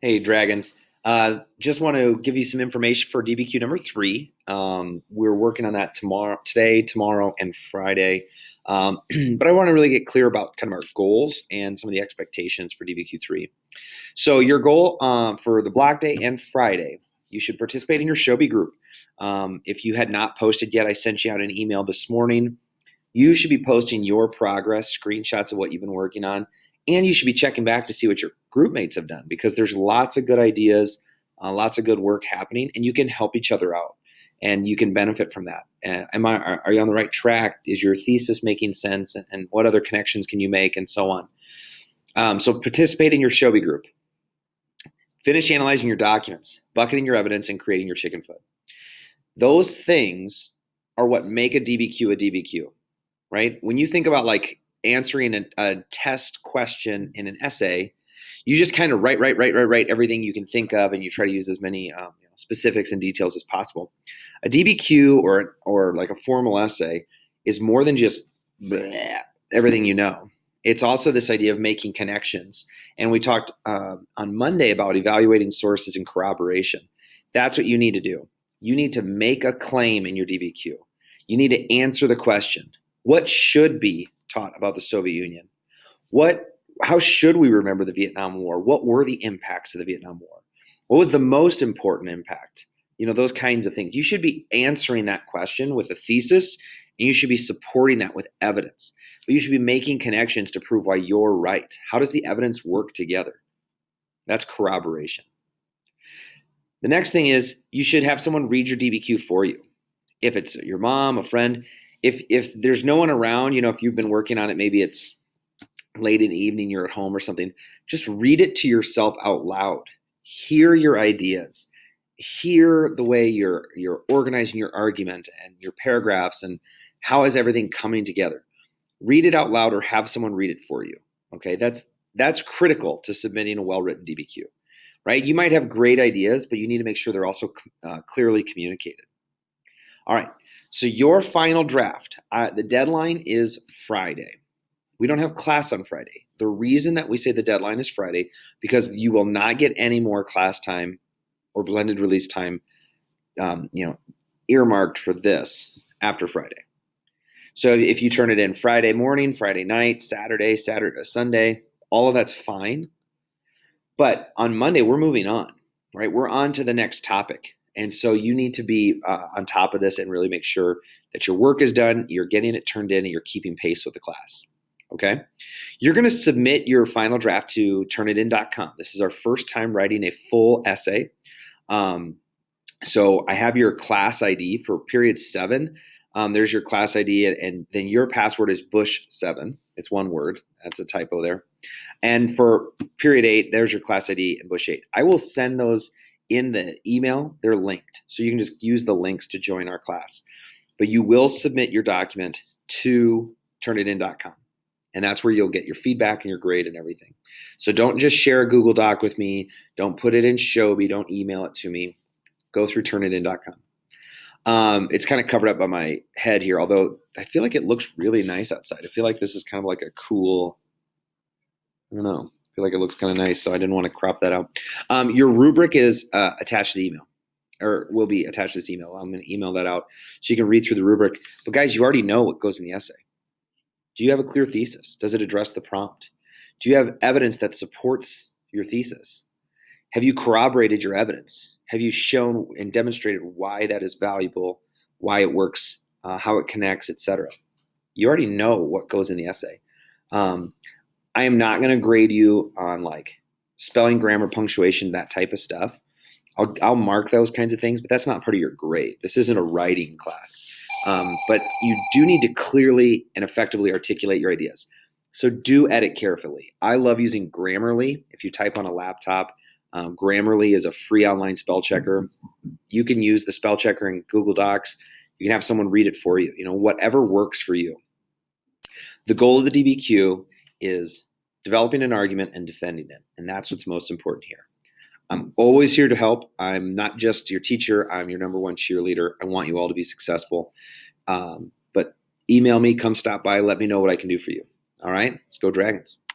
Hey, Dragons. Just want to give you some information for DBQ number three. We're working on that today, tomorrow, and Friday. But I want to really get clear about kind of our goals and some of the expectations for DBQ three. So your goal for the block day and Friday, you should participate in your Shobi group. If you had not posted yet, I sent you out an email this morning. You should be posting your progress, screenshots of what you've been working on, and you should be checking back to see what your group mates have done because there's lots of good ideas, lots of good work happening, and you can help each other out and you can benefit from that. Are you on the right track? Is your thesis making sense? And what other connections can you make and so on? So participate in your Shobi group. Finish analyzing your documents, bucketing your evidence, and creating your chicken foot. Those things are what make a DBQ, right? When you think about like answering a test question in an essay, you just kind of write everything you can think of, and you try to use as many specifics and details as possible. A DBQ or like a formal essay is more than just everything you know. It's also this idea of making connections. And we talked on Monday about evaluating sources and corroboration. That's what you need to do. You need to make a claim in your DBQ. You need to answer the question, what should be taught about the Soviet Union? How should we remember the Vietnam War? What were the impacts of the Vietnam War? What was the most important impact? Those kinds of things. You should be answering that question with a thesis, and you should be supporting that with evidence. But you should be making connections to prove why you're right. How does the evidence work together? That's corroboration. The next thing is you should have someone read your DBQ for you. If it's your mom, a friend, if there's no one around, if you've been working on it, maybe it's late in the evening, you're at home or something, just read it to yourself out loud. Hear your ideas. Hear the way you're organizing your argument and your paragraphs and how is everything coming together. Read it out loud or have someone read it for you. Okay, that's critical to submitting a well-written DBQ, right? You might have great ideas, but you need to make sure they're also clearly communicated. All right, so your final draft, the deadline is Friday. We don't have class on Friday. The reason that we say the deadline is Friday, because you will not get any more class time or blended release time, earmarked for this after Friday. So if you turn it in Friday morning, Friday night, Saturday, Sunday, all of that's fine. But on Monday, we're moving on, right? We're on to the next topic. And so you need to be on top of this and really make sure that your work is done, you're getting it turned in, and you're keeping pace with the class. Okay? You're going to submit your final draft to turnitin.com. This is our first time writing a full essay. So I have your class ID for period 7. There's your class ID, and then your password is Bush7. It's one word. That's a typo there. And for period 8, there's your class ID and Bush8. I will send those in the email. They're linked. So you can just use the links to join our class. But you will submit your document to turnitin.com. And that's where you'll get your feedback and your grade and everything. So don't just share a Google Doc with me. Don't put it in Shobi. Don't email it to me. Go through turnitin.com. It's kind of covered up by my head here, although I feel like it looks really nice outside. I feel like this is kind of like a cool, I don't know. I feel like it looks kind of nice, so I didn't want to crop that out. Your rubric is attached to the email, or will be attached to this email. I'm going to email that out so you can read through the rubric. But guys, you already know what goes in the essay. Do you have a clear thesis? Does it address the prompt? Do you have evidence that supports your thesis? Have you corroborated your evidence? Have you shown and demonstrated why that is valuable, why it works, how it connects, etc.? You already know what goes in the essay. I am not going to grade you on like spelling, grammar, punctuation, that type of stuff. I'll mark those kinds of things, but that's not part of your grade. This isn't a writing class. But you do need to clearly and effectively articulate your ideas. So do edit carefully. I love using Grammarly. If you type on a laptop, Grammarly is a free online spell checker. You can use the spell checker in Google Docs. You can have someone read it for you. Whatever works for you. The goal of the DBQ is developing an argument and defending it. And that's what's most important here. I'm always here to help. I'm not just your teacher. I'm your number one cheerleader. I want you all to be successful. But email me, come stop by, let me know what I can do for you. All right, let's go Dragons.